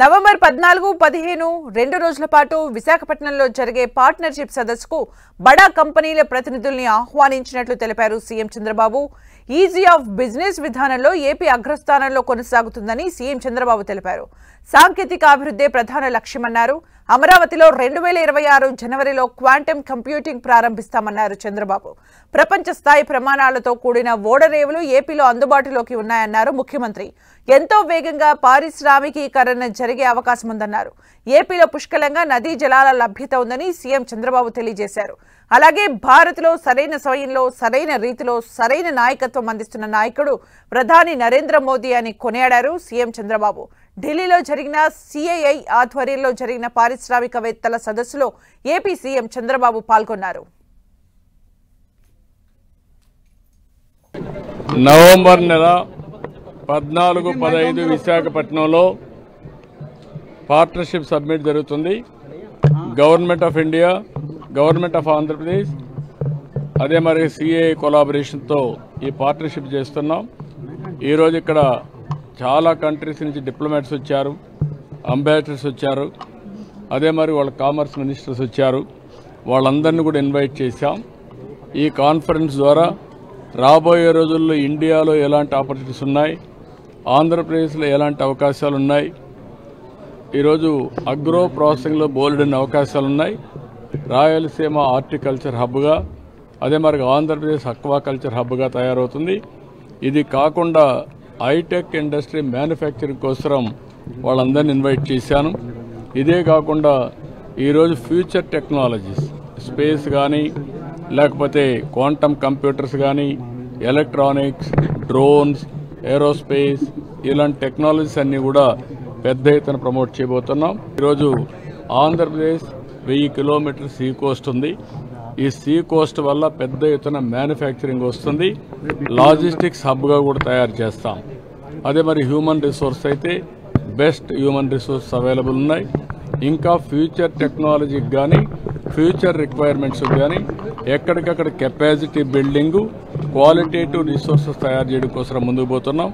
November 14-15 2 రోజుల పాటు విశాఖపట్నంలో జరిగే పార్ట్నర్షిప్ సదస్సుకు బడా కంపెనీల ప్రతినిధుల్ని ఆహ్వానించినట్లు తెలిపారు CM Chandrababu. Easy of business విధానంలో ఏపీ అగ్రస్థానంలో కొనసాగుతుందని సీఎం చంద్రబాబు తెలిపారు. సాంకేతిక అభివృద్ధి ప్రధాన లక్ష్యమన్నారు. అమరావతిలో 2026 జనవరిలో క్వాంటమ్ కంప్యూటింగ్ ప్రారంభిస్తామన్నారు చంద్రబాబు. ప్రపంచ స్థాయి ప్రమాణాలతో కూడిన ఓడరేవులు ఏపీలో అందుబాటులోకి ఉన్నాయన్నారు ముఖ్యమంత్రి. ఎంతో వేగంగా పారిశ్రామికీకరణ జరిగే అవకాశం ఉందన్నారు. ఏపీలో పుష్కలంగా నదీ జలాల లభ్యత ఉందని సీఎం చంద్రబాబు తెలియజేశారు. అలాగే భారత్లో సరైన సమయంలో సరైన రీతిలో సరైన నాయకత్వం అందిస్తున్న నాయకుడు ప్రధాని నరేంద్ర మోదీ అని కొనియాడారు సీఎం చంద్రబాబు. ఢిల్లీలో జరిగిన సిఐఐ ఆధ్వర్యంలో జరిగిన పారిశ్రామికవేత్తల సదస్సులో ఏపీ సీఎం చంద్రబాబు పాల్గొన్నారు. నవంబర్ నెల 14-15 విశాఖపట్నంలో పార్ట్నర్షిప్ సబ్మిట్ జరుగుతుంది. Government of India, government of Andhra Pradesh, అదే మరి సిఐఐ కొలాబరేషన్తో ఈ పార్ట్నర్షిప్ చేస్తున్నాం. ఈరోజు ఇక్కడ చాలా కంట్రీస్ నుంచి డిప్లొమాట్స్ వచ్చారు, అంబాసిడర్స్ వచ్చారు, అదే మరి వాళ్ళ కామర్స్ మినిస్టర్స్ వచ్చారు. వాళ్ళందరినీ కూడా ఇన్వైట్ చేశాం. ఈ కాన్ఫరెన్స్ ద్వారా రాబోయే రోజుల్లో ఇండియాలో ఎలాంటి ఆపర్చునిటీస్ ఉన్నాయి, ఆంధ్రప్రదేశ్లో ఎలాంటి అవకాశాలు ఉన్నాయి, ఈరోజు అగ్రో ప్రాసెసింగ్లో బోల్డెన్ అవకాశాలు ఉన్నాయి. రాయలసీమ హార్టికల్చర్ హబ్గా, అదే మరి ఆంధ్రప్రదేశ్ అక్వాకల్చర్ హబ్గా తయారవుతుంది. ఇది కాకుండా హైటెక్ ఇండస్ట్రీ మ్యానుఫ్యాక్చరింగ్ కోసం వాళ్ళందరినీ ఇన్వైట్ చేశాను. ఇదే కాకుండా ఈరోజు ఫ్యూచర్ టెక్నాలజీస్, స్పేస్ కానీ లేకపోతే క్వాంటమ్ కంప్యూటర్స్ కానీ, ఎలక్ట్రానిక్స్, డ్రోన్స్, ఏరోస్పేస్, ఇలాంటి టెక్నాలజీస్ అన్నీ కూడా పెద్ద ఎత్తున ప్రమోట్ చేయబోతున్నాం. ఈరోజు ఆంధ్రప్రదేశ్ 1000 కిలోమీటర్ సీ కోస్ట్ ఉంది. ఈ సీ కోస్ట్ వల్ల పెద్ద ఎత్తున మ్యానుఫ్యాక్చరింగ్ వస్తుంది. లాజిస్టిక్స్ హబ్గా కూడా తయారు చేస్తాం. అదే మరి హ్యూమన్ రిసోర్స్ అయితే బెస్ట్ హ్యూమన్ రిసోర్స్ అవైలబుల్ ఉన్నాయి. ఇంకా ఫ్యూచర్ టెక్నాలజీకి కానీ ఫ్యూచర్ రిక్వైర్మెంట్స్ కానీ ఎక్కడికక్కడ కెపాసిటీ బిల్డింగు, క్వాలిటేటివ్ రిసోర్సెస్ తయారు చేయడం కోసం ముందుకు పోతున్నాం.